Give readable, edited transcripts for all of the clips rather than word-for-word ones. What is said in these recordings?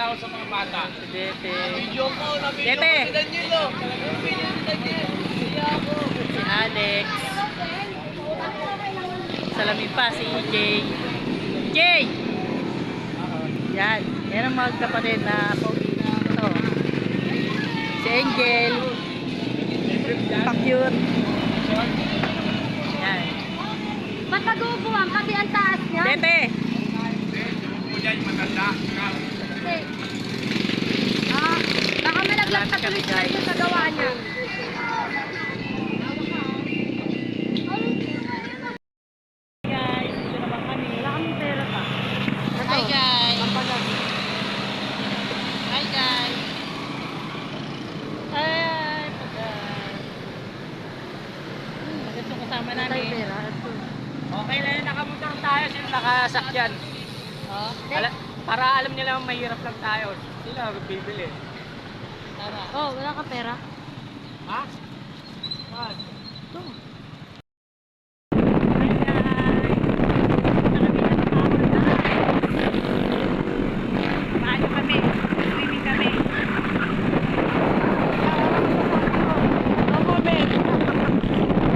ako sa mga bata. Si Dete. Video ko, na-video Dete! ko si Daniel. Na-video si Daniel. Siya ako. Si Alex. Salamin pa si Jay. Jay! Yan. Yan ang mga kapatid na pogi. Ito. Si Angel. Pa-cute. Yan. Ba't nag-uupuan? Pati ang taas niya? Dete! Mo dyan, matanda. Hindi. Baka malaglag sa tuloy sa gawa niya. Guys, dito naman kami. Wala kaming pera pa. Hi guys! Pampalagi. Hi guys! Hi! Pagkas! Ito kasama Wala tayong namin. pera. Ito. Okay na yun, nakamotor tayo. Sino nakasakyan? Oh, Para alam nila mahirap lang tayo. Sila bibili. tama. Oh, wala ka pera? Ha? What? Ito.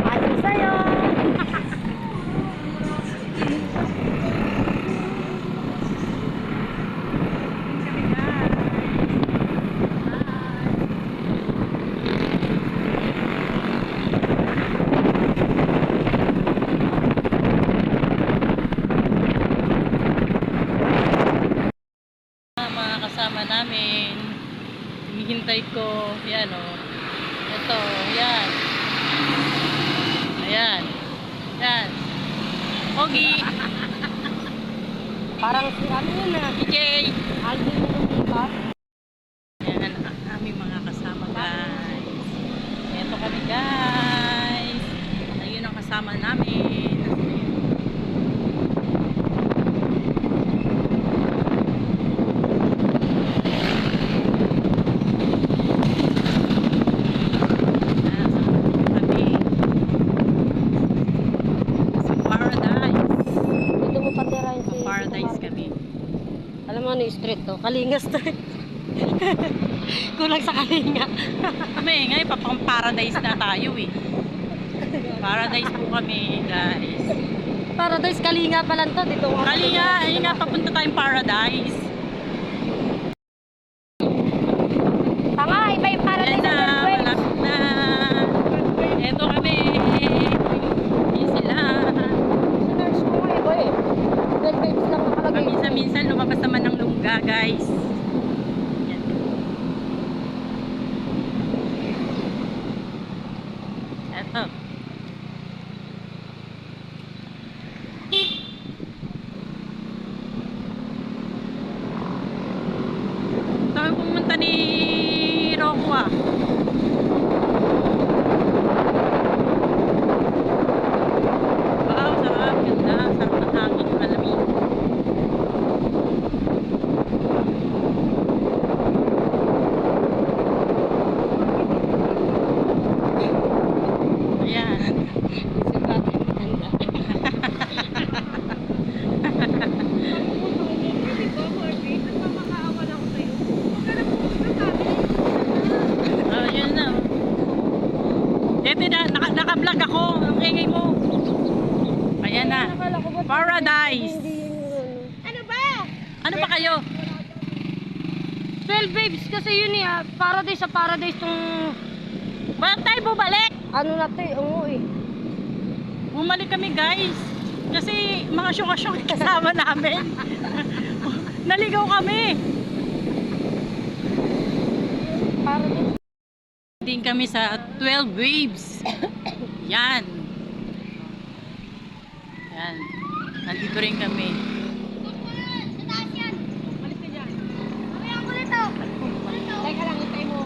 Ayos sa'yo! Mga kasama namin, hinihintay ko, yan o, ito, yan, ayan, yan, Pogi, Parang si ano yun ah. DJ, Alvin yung diba? yan ang aming mga kasama guys, eto kami guys, ayun ang kasama namin, Dito mo patirahin si... Paradise kami. Alam mo ano yung street to? Kalinga street. Kulang sa kalinga. Kami ngayon papang paradise na tayo eh. Paradise po kami guys. Paradise Kalinga pa lang to. Dito nga. Kali nga, ayun nga papunta tayong paradise. Tanga, iba yung Ayan paradise na, sa Fairway. malapit na. Eto kami. Hindi sila. Sinerge ko nga iba eh. Red babes lang nakalagay. Paminsan-minsan lumabas naman ng lungga guys. Yan. Eto. Kami pumunta ni Rocco ah. Wow, sarap. Ganda. Sarap ng hangin. Malamig. Ayan. Oh, yun na. Dito na, naka-vlog ako. Ang ingay mo. Ayan na. Paradise. Ano ba? Ano ba kayo? 12 babes kasi yun eh. Paradise sa paradise tong... Ba't tayo bumalik? Ano na to eh. Oo eh. Bumalik kami guys. Kasi mga syunga-syunga kasama namin. Naligaw kami. Paradise. Din kami sa 12 waves. Yan. Yan. Nandito rin kami. Teka lang, itay mo.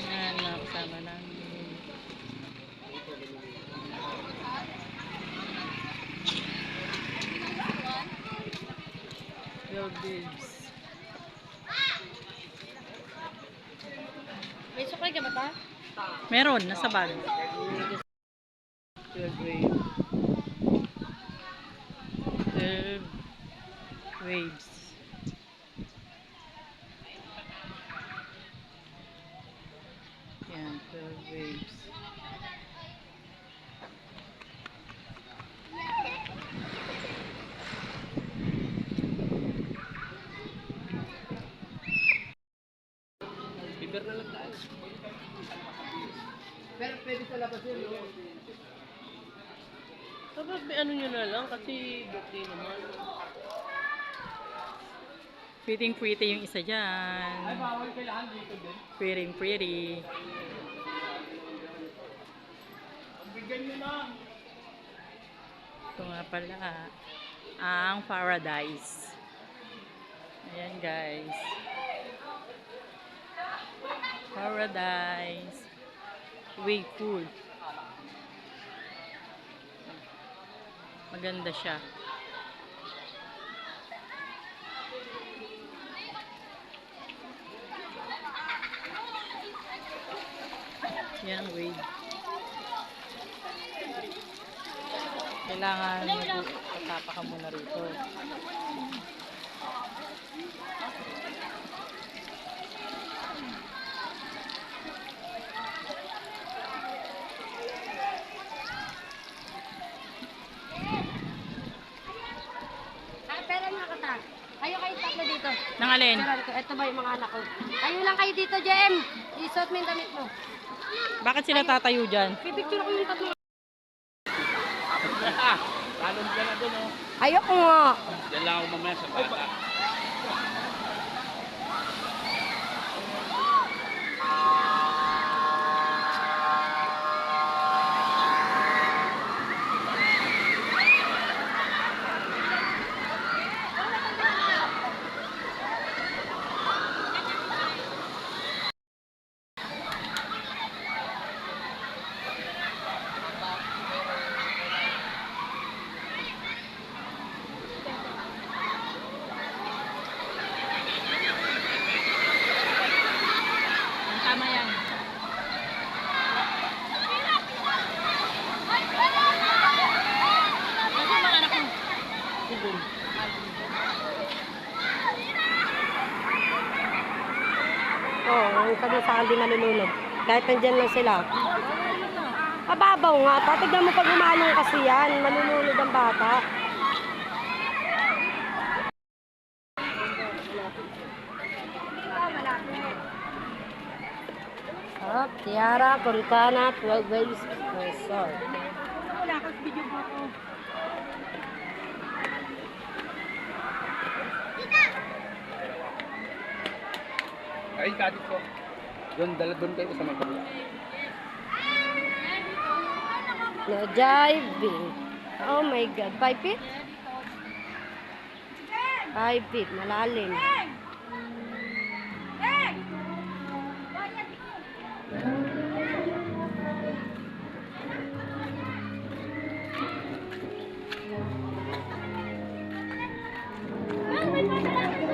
Yan, nakasama namin. waves. May sukay ka ba ta? Meron, nasa bag. 12 waves. 12 waves. Yan, 12 waves. Biber na lang tayo. Pero pwede sa labas yun, no? Dapat may ano nyo na lang kasi birthday naman. Pretty yung isa dyan. Ay, bawal kailangan dito din. Pretty. Pagbigyan nyo na. Ito nga pala, ang Paradise. Ayan guys. Paradise. Way cool. Maganda siya. Yan ang wave. Kailangan magpatapa ka muna rito. Pero mga kata, kayo tatlo dito. Nang alin? Ito ba yung mga anak ko? Kayo lang kayo dito, Jem. Isuot mo yung damit mo. Bakit sila tatayo dyan? Pipicture ko yung tatlo. Talon ka na dun, oh. Ayoko nga. Diyan lang ako mamaya sa bata. Tama yan. Kasi mga anak ko. Oo, ang sabi sa akin di nalulunod. Kahit nandyan lang sila. Mababaw nga. Tatignan mo pag umalong kasi yan. Malulunod ang bata. Up, Tiara, Cortana, 12 Waves Resort. Wala kang video mo ko. Ay, kadit ko. Doon, dala doon kayo sa may kabila. No diving. Oh my God. 5 feet? 5 feet. Malalim.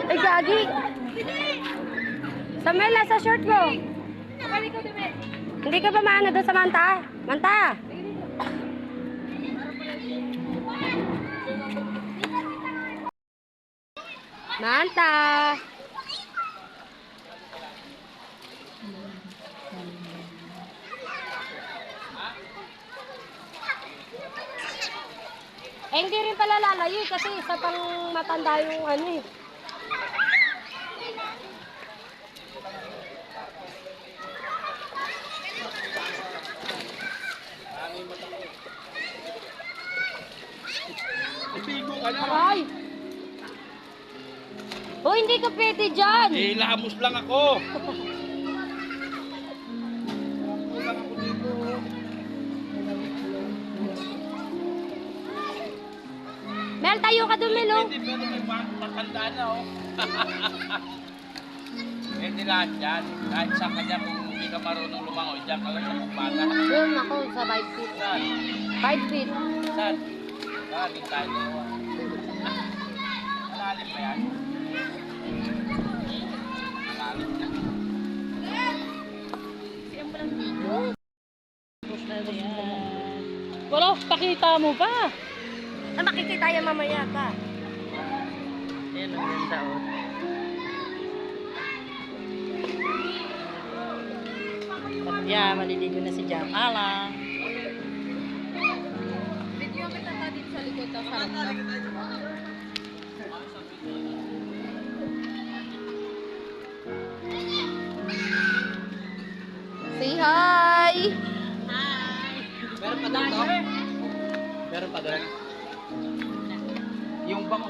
Ay, gagi! Samuel, nasa short mo. Hindi ka ba maano doon sa Manta? Manta! Manta! Eh, hindi rin pala lalayo kasi isa pang matanda yung ano eh. Ibigo ka na. Aray! Oh, hindi ka pwede dyan! Eh, lamos lang ako. Mel, tayo ka dun, Mel, oh. Pwede, pero may matanda na, oh. Pwede lahat yan. Kahit saan ka dyan, kung hindi ka marunong lumangoy dyan, ka lang sa kumpata. Doon ako sa 5 feet. Saan? 5 feet. Saan? Maraming tayo. Malalim ba yan? Wala, pakita mo pa. Ah, makikita yan mamaya ka. Ayan, ang ganda oh. At yan, maliligo na si Jam Alang. Video kita pa dito sa likod ng sarap. Say hi! Meron pa doon, no? Meron pa doon. Yung bang...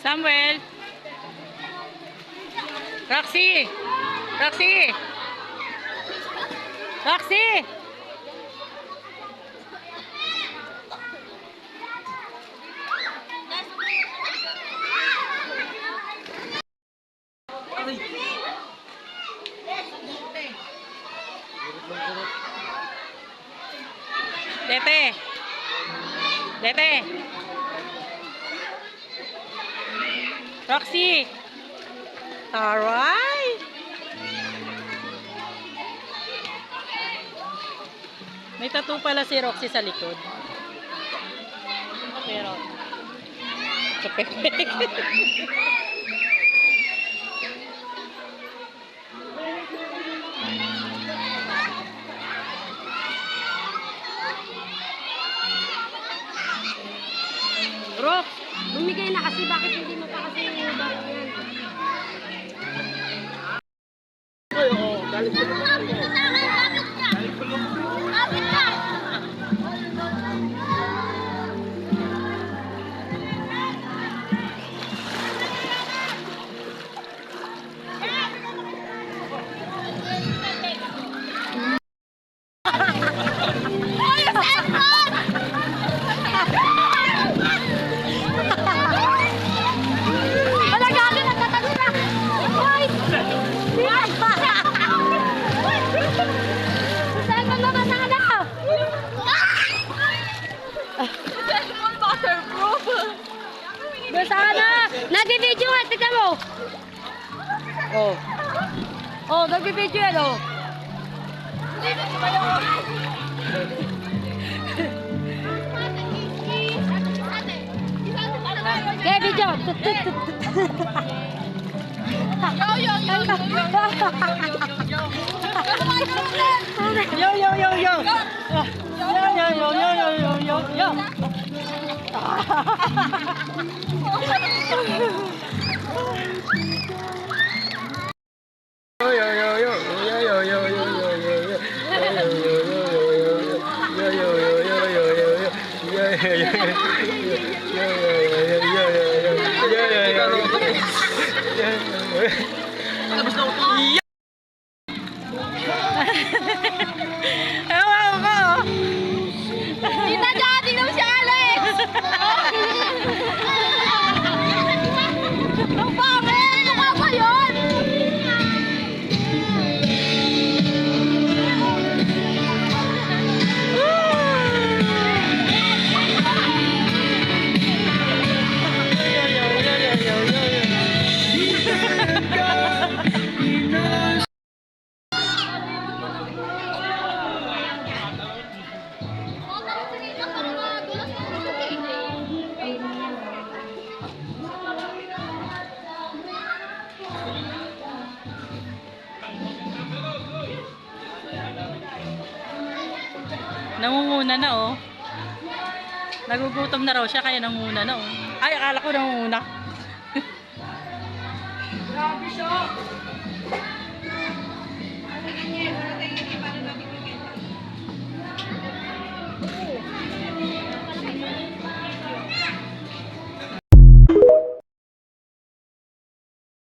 Samuel! Roxy! Roxy! Roxy! Dete! Dete! Roxy! Taray! May tattoo pala si Roxy sa likod. Pero, sa pepek. Rox, bumigay na kasi. Bakit hindi mo pa kasi yung bago yan? Wala galing ang tatalo na! Hoy! Saan mo naman ang ano? Waterproof! Sana! Nag-video nga, tignan mo! Oh. Oh, nag-video yan, oh. Okay, video. Yo, yo, yo, yo! Yo, yo, yo, yo, yo, yo, yo, yo! Ewan ko! Tita Jody daw si Alex! Ang pangit! Ano nga ba yun? Nangunguna na oh. Nagugutom na raw siya kaya nangunguna na oh. Ay, akala ko nangunguna. Grabe siya.